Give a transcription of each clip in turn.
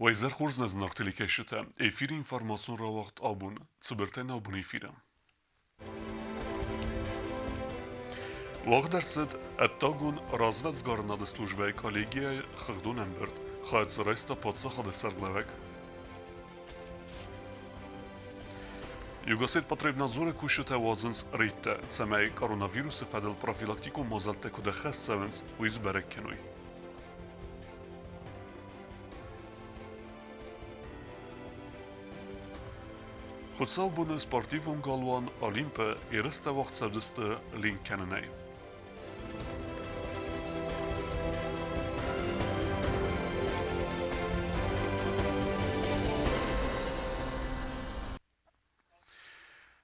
Wayzer Horz naznaqtili keşite. Efir informasyon ravakt abun. Цыбыртен abun efirem. Вагдерсет аттагун разведсгарнады службе коллегия Хагдун Эмберт. Хайцереста подсаходы серглевек. Югасет потребна зоре кушите вазенс рейте. Цемей коронавирусы федел профилактику мозалте куде хессевенс уиз береккенуй. Хуцал буны спортивун галуан Олимпе ирысте вақт севдісті линк кененей.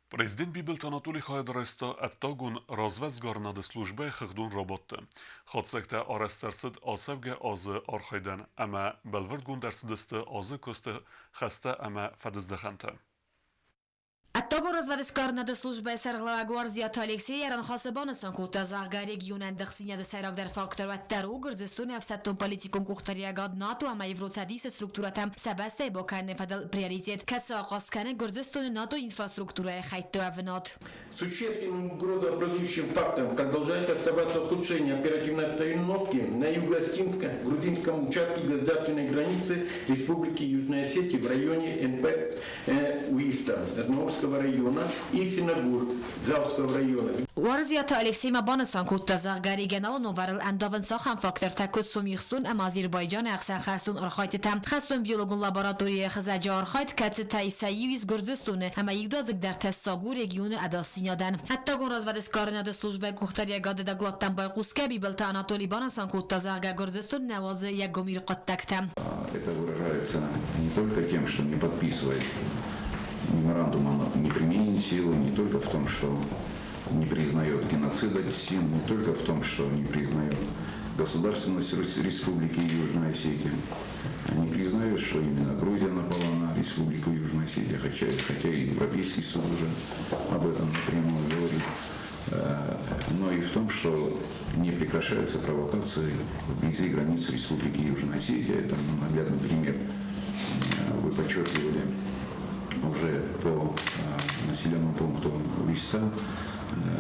Президент Бибелт Анатолий Хайдареста аттагун разведсгарнады службе Хагдун роботты. Хотсекте арестерсид асевге азы архайден, ама белвергун дерсидисты азы косты хасте ама федиздехенте. Аттагон разведсгарнады службе Серглава Гвардията Алексей Яранхасыбаныстан кутазага регионен дăхсиняды сайрагдер фактор ваттару Гырзыстун эфсеттон политикум кухтариягад НАТО ама Евроцадис структуратам себесте боканне федел приоритет. Каса акаскане Гырзыстун НАТО инфраструктура хайтты авнат. Существенным угрозообразующим фактором продолжает оставаться ухудшение оперативной обстановки на юго-остинском грузинском участке государственной границы Республики Южной Осетии в районе НП Уиста, Азнаурского района и Синагурт, Завского района. Гвардията Алексей Мабаныстан кутазага регионал новарыл эндовен сахан фактор такуссум йхсун ам Азербайджан ахсан хастун архайтам хастун биологун лаборатория хзаджа архайт кац таисаиюз Гырзыстун ама игдазык дар тессагу регион адасинyadan. Аттагун разведсгарнады службе кухтариягады да глаттан байкуска бибелта Анатолий Баныстан кутазага Гырзыстун навазы ягомир каттактам. Это выражается не только тем, что не подписывает меморандум о неприменении силы, не только в том, что не признает геноцида СИН, не только в том, что не признает государственность Республики Южная Осетия. Они признают, что именно Грузия напала на Республику Южная Осетия, хотя и Европейский суд уже об этом напрямую говорит. Но и в том, что не прекращаются провокации вблизи границ Республики Южная Осетия. Это наглядный пример. Вы подчеркивали уже по населенному пункту Виста.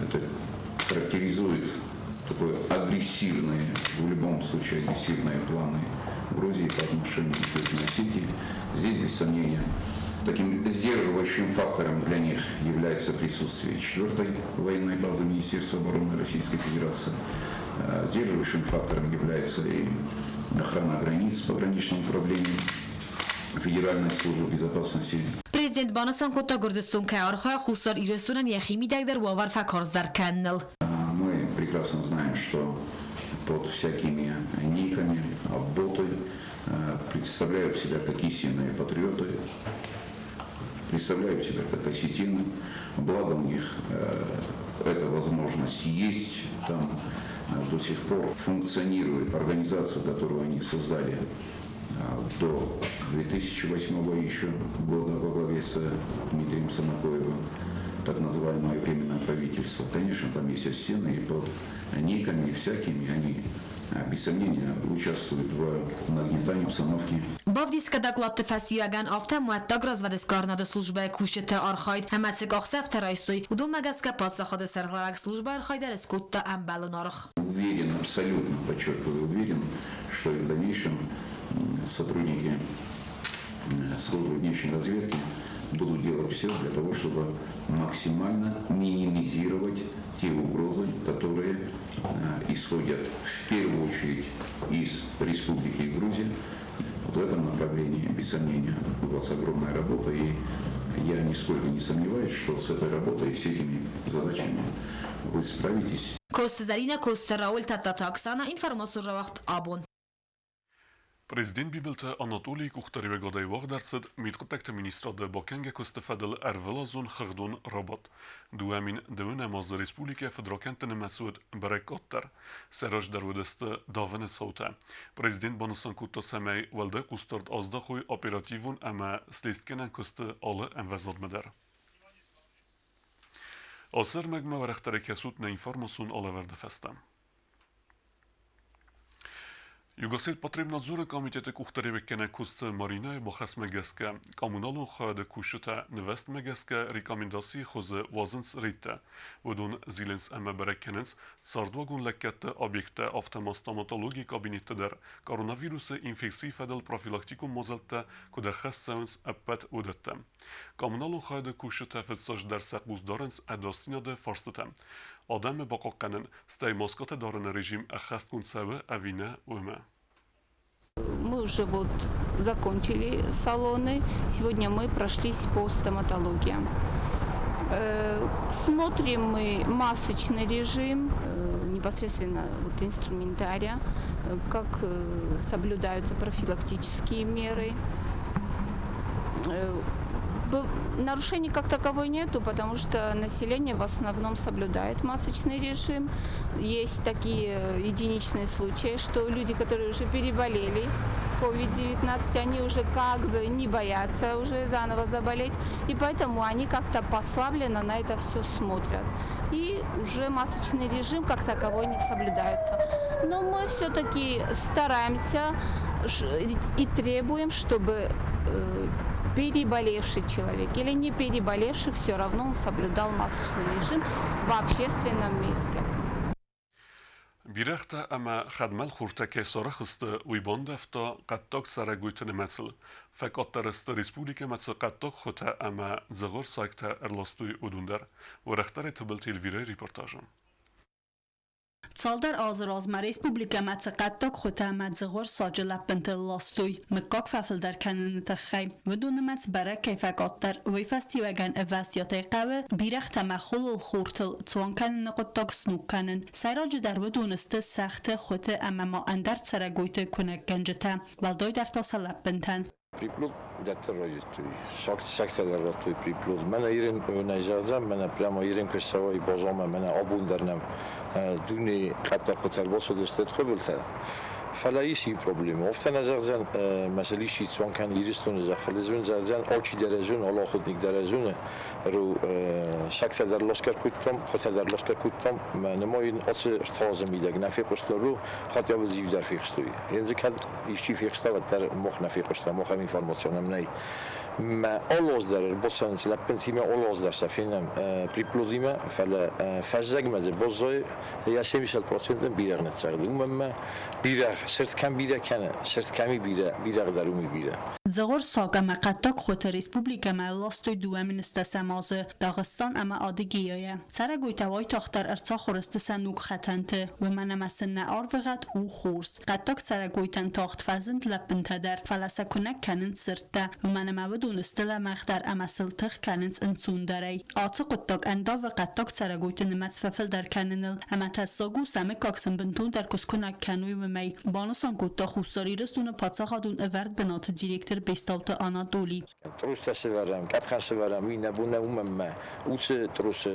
Это характеризует такое агрессивные, в любом случае агрессивные планы Грузии по отношению к Южной Осетии. Здесь, без сомнения, таким сдерживающим фактором для них является присутствие 4-й военной базы Министерства обороны Российской Федерации. Сдерживающим фактором является и охрана границ пограничным управлением Федеральной службы безопасности. Президент Баныстан кута Гырзыстун каарха хусар ирыстунан яхими дагдер вавар факарздар каннел. Мы прекрасно знаем, что под всякими никами, боты представляют себя как истинные патриоты, представляют себя как осетины. Благо у них эта возможность есть. Там до сих пор функционирует организация, которую они создали до 2008 еще года во главе с Дмитрием Санакоевым, так называемое временное правительство. Конечно, там есть осены и под никами всякими, они без сомнения участвуют в нагнетании обстановки. Бавдиска докладты фестиваган авто муаттаг разведсгарнады службе кушите архайд хамацик ахсеф тарайстой удумагаска подсаходы серглавак служба архайда рескутта амбалунарх. Уверен, абсолютно, подчеркиваю, уверен, что и в дальнейшем сотрудники службы внешней разведки будут делать все для того, чтобы максимально минимизировать те угрозы, которые исходят в первую очередь из Республики Грузия. В этом направлении, без сомнения, у вас огромная работа, и я нисколько не сомневаюсь, что с этой работой и с этими задачами вы справитесь. Коста Зарина, Коста Рауль, Тата Оксана, информацию вақт абон. Президент Бибелта Анатолий Кухтариягады вагдерсид митқутекте министрады Бакенге косты федел эрвелазун Хагдун робот. Дуамин дövne maz Республика Федракентene Mesud Berekotter. Seraj dervedeste davene sauta. Президент Баныстан кутта semey velde kustard azda khoy operativun ama slistkenen kosты alle envezad meder. Asır megme verektere kesut ne informasyon alıverdi festem. Югасет потребнадзора комитета кухтаревеккене куст Марина бахас мегеска, коммуналун хade кушета невест мегеska rekomendasi хозе вазенс ритте, ودون زیلنس اما برکننس ساردواگون لکت آبیکت آفتما ستاماتولوژی کابینت در کوروناویروس انفکسی فدل پروفیلاکتیکوم مزلت کده خست سونس اپت ودته. کامونالون خواهد کوشت فتساج در سقوز دارنس ادراستینا ده فرستته. آدم باقا قنن ستی ماسکات دارن رژیم اخست کن سوه اوینه ومه. Мы уже вот закончили салоны. Сегодня мы прошлись по стоматологиям. Смотрим мы масочный режим, непосредственно вот инструментария, как соблюдаются профилактические меры. Нарушений как таковой нету, потому что население в основном соблюдает масочный режим. Есть такие единичные случаи, что люди, которые уже переболели COVID-19, они уже как бы не боятся уже заново заболеть, и поэтому они как-то послабленно на это все смотрят. И уже масочный режим как таковой не соблюдается. Но мы все-таки стараемся и требуем, чтобы переболевший человек или не переболевший, все равно он соблюдал масочный режим в общественном месте. بیرخت اما خدمل خورته که سارخست ویبان دفتا قطاق سرگویتن مثل فقط درست ریسپولیک مثل قطاق خوته اما زغور ساکته ارلاستوی ادوندر و رختر تبل تلویره ریپورتاجم. Цалдар Азразма Республика Мацaqattok Khota Madzghor Sajla Pentelastui Mekak Fafel در کنن تخی ودون مت برای کیفکاتر وی فستیوگن اوستیاتی قوه بیرخت مخول خورتل توان کنن قطاق سنوک کنن سراج در ودون است سخت خود اما ما اندر سرگویت کنه گنجته ولدای در تاسلب بنتن Приплод дата родитои. Шакта да родитои приплод. Мене ирен нажазам, мене прямо ирен кесаваи бозома, мене обундернам дуни ката хотер босо дестет хобилта. فلايسي بروبليم وفتنا زغزان مسألة شيء سواء كان يرستون زخلزون زغزان أو شيء درزون الله خد نك درزون رو شكل در لاسكر كتم خد در لاسكر كتم ما نماين أصل اشتازم يدق نفي قصلو رو خد يابد زيف در في قصلوي يعني كذا يشي في قصلو در مخ نفي قصلو مخ هم إنفورماسيون ناي ما أولوز در بوسان سلبنت هما أولوز در سفينة بريبلوديما فلا فزق مزه بوزاي هي 70% بيرغ نتساعد وما بيرغ سرت کم بیره کنه سرت کمی بیره قدرو میبیره زغور ساگا مقطاق خود ریسپوبلیکا ملاستوی دوامین است سمازه داغستان اما آدگیایه سر گویتوای تاختر ارسا خورست سنوک خطنته و منم از نعار وقت او خورس قطاق سر گویتن تاخت فزند لبنته در فلسه کنک کنن سرته و منم ودون استل مختر اما سلتخ کننس انسون داری آتا قطاق اندا و قطاق سر گویتن مصففل در کننل اما تساگو سمه کاکسن بنتون در کسکنک کنوی و می بانوسان گوتا خوستاری رستون پاتساخادون اورد بنات دیرکتر بیستاوت آنادولی تروس تسورم کپخن سورم وی نبونه اومم اوت تروس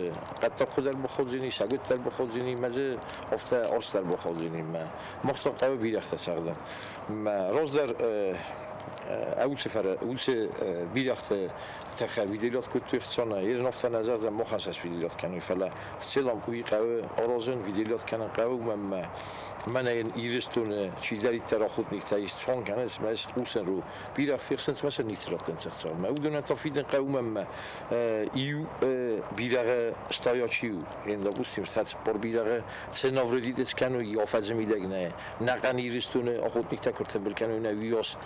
قطع خودر بخوزینی شگوت در بخوزینی مزه افته آرس در بخوزینی ما مختار قوی بیرخت سردم ما روز در اوت بیرخت تخیل ویدیوات کت اختصانه یه نفت نظر زم مخصص ویدیوات کنی فلا فسیلم کوی قوی آرازن ویدیوات کنن قوی اومم من ایرستون چیزی تر خود نیکتایست چون کنه اسمش اوسن رو بیرخ فیکسنس مثل نیتراتن سخت ما اودن تافیدن قومم ایو بیرخ استایچیو این داوستیم ست بر بیرخ سناوردیت کنو یافت میدگنه نقن ایرستون خود نیکتا کرتن بلکنو نویاس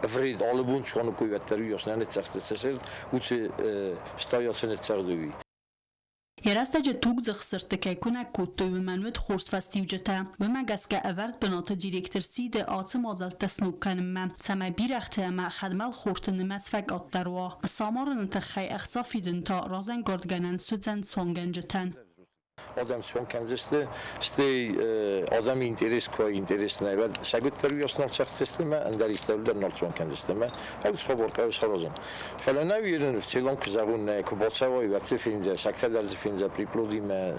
افرید آلبون چون کوی تریاس نه سخت سرد اوت استایچن سردوی یراسته توگ زخسرت که کنه کوتوی و منوت خورس فستیو جتا و مگس که اورد بنات دیرکتر سید آتم آزل تسنوک کنم من سمه بیرخته ما خدمل خورتن مصفق آتدروا سامارن تخی اخصافیدن تا رازن گردگنن سوزن سونگن جتن آدم چون کنجسته ستی آدم اینترس که اینترس نه بعد شگفت تریاس نال شخص است ما اندر استول در نال چون کنجسته ما هیچ خبر که سرازم فعلا نویرن فیلم که زبون کبوتسوای و تفینجا شکل در تفینجا پریپلودی ما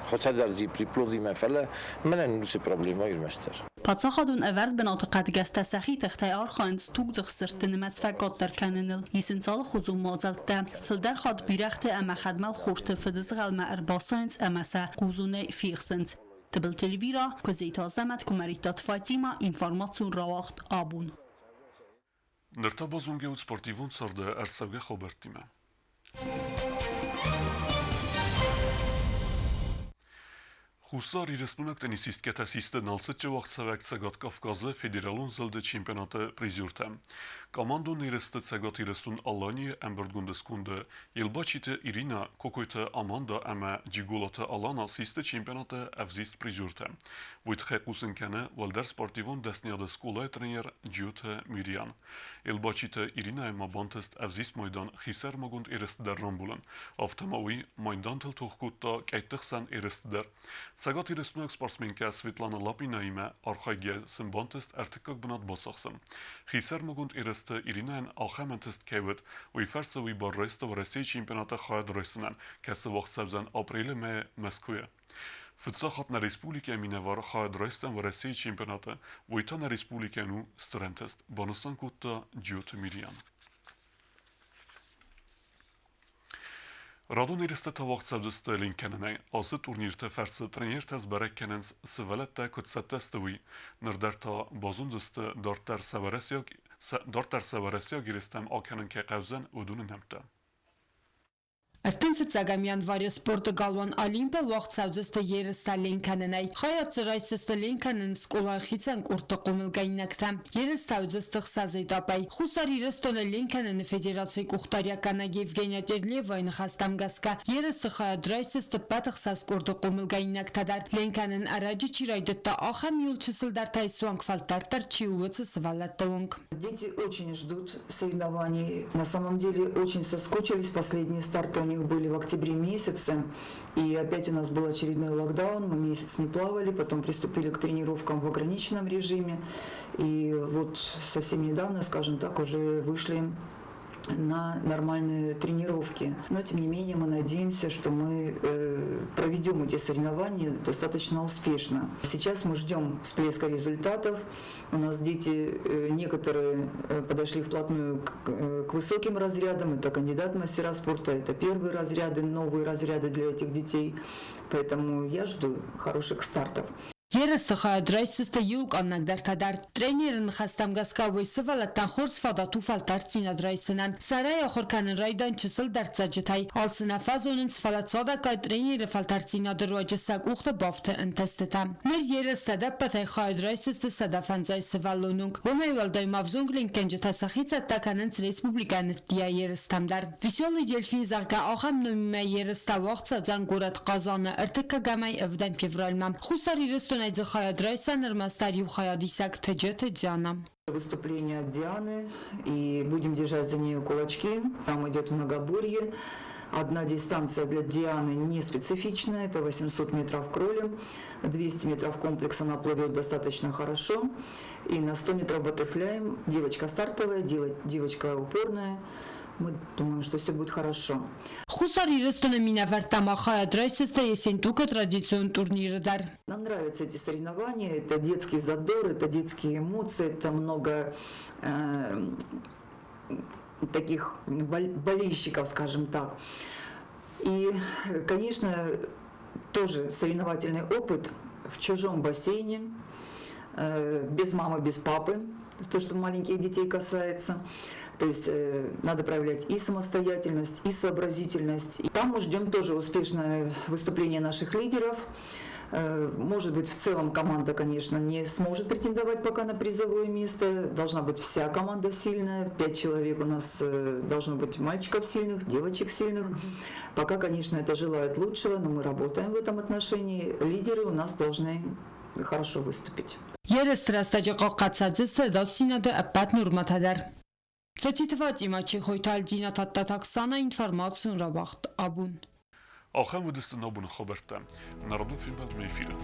خودت در دی پریپلودی ما فعلا من نوش پروبلمای مستر پاتساخادون اورد بنات قدگسته سخی تختیار خواهند توگ زخسرتن مصفقات در کننل یسنسال خزوم مازلته فلدر خاد بیرخته اما خدمل خورت فدز غلم ارباساینس اما قوزونه فیخسنت Tıbıl televira, kuzeyta zemet kumeritat Fatima informasyun ravaxt abun. Nërta bazunge u sportivun sërde ersevge xobertime. Xusar İresplunak tenisistke tesiste nalsıtçı vaxtsevet Segat Kafkazı federalun zıldı çempionatı prizürte. Kamandun İreste Segat İrestun Alani Emberdgundeskunde Yelbaçite Irina Kokoyte Amanda Eme Cigolate Alana siste çempionatı evzist prizürte. Vujtxe Kusinkene Valder Sportivun desniyade skolay trener Gjute Mirian. Yelbaçite Irina Ema Bantest evzist maydan Hiser Magund İresteder Rambulan. Avtemavi maydantel tohkutta Kejtëxsan İresteder. Segat İresplunak sportsmenka Svetlana Lapinaime arxayge Simbantest ertikak bınat basaqsın. Hiser Magund İreste Irinaen alxamentest kevet u iferse u ibarreste ve Resiy çempionata xayad resinen kese vaxt sebzen aprili me Moskvaya. Fıtsaxat na Respublika minevar xayad resten ve Resiy çempionata u ita na Respublika nu strentest banıstan kutta Gjute Mirian. Radon İreste tavaqt sebzeste linkenene azı turnirte ferse trener tez berek kenens sivelette kutsatestevi nırderta bazundeste darter severesya girestem akenen ke qevzen udunun hemte. Ըստ Ցագամյան սպորտը գալուան Օլիմպիա վաղցածստը երստալենքաննայ հայացրայսստը լենքանն սկոլախիցան կուրտկումել գայնակտամ երստաուձստը խսազետապայ խուսար իրստոնը լենքանն ֆեդերացիա կուխտարյականը Եվգենիա Տերլևային խաստամ գասկա երստը հայադրայսստը պատխսած կուրտկումել գայնակտադար լենքանն արաջի չիրայդտա ախամ յուլչսլ դարտայ սուանք ֆալտարտար չիուծը սվալատոնք. Дети очень ждут соревнований. На самом деле очень соскучились. Последние старты у них были в октябре месяце. И опять у нас был очередной локдаун. Мы месяц не плавали, потом приступили к тренировкам в ограниченном режиме. И вот совсем недавно, скажем так, уже вышли на нормальные тренировки. Но, тем не менее, мы надеемся, что мы проведем эти соревнования достаточно успешно. Сейчас мы ждем всплеска результатов. У нас дети, некоторые подошли вплотную к высоким разрядам. Это кандидат в мастера спорта, это первые разряды, новые разряды для этих детей. Поэтому я жду хороших стартов. Երստը հայադրայսստը յուկ աննագդարտադար տրեներն խաստամ գասկավոյ սվալատան խորս ֆադատու ֆալտար ցինադրայսնան սարայ ախորքանն ռայդան չսլ դարձաջթայ ալցնաֆազոնն սվալացոդա կայ տրեները ֆալտար ցինադրոջսակ ուխտը բավթը ընտեստետա մեր երստը պատայ հայադրայսստը սադաֆանձայ սվալոնունք ոմեյվալդայ մավզունգ լինկենջտասախից ատականն ռեսպուբլիկան դիա երստամդար վիսյոլի ջելֆին զարգա ախամ նոմի երստա վաղցա ձանգուրատ Qazanı ըրտկա գամայ evdən февральмам խուսար Выступление от Дианы, и будем держать за нее кулачки. Там идет многоборье. Одна дистанция для Дианы не специфичная, это 800 метров кролем, 200 метров комплекс она плывет достаточно хорошо, и на 100 метров баттерфляем. Девочка стартовая, девочка упорная. Мы думаем, что все будет хорошо. Нам нравятся эти соревнования, это детский задор, это детские эмоции, это много таких болельщиков, скажем так. И, конечно, тоже соревновательный опыт в чужом бассейне, без мамы, без папы, то, что маленьких детей касается. То есть надо проявлять и самостоятельность, и сообразительность. И там мы ждем тоже успешное выступление наших лидеров. Может быть, в целом команда, конечно, не сможет претендовать пока на призовое место. Должна быть вся команда сильная. 5 человек у нас должно быть мальчиков сильных, девочек сильных. Пока, конечно, это желают лучшего, но мы работаем в этом отношении. Лидеры у нас должны хорошо выступить. Цитировать хойtal динататтаксана информацию рабахт абун. Ахам выдаст на бун хабарта. Народу фильм от Мейфиля.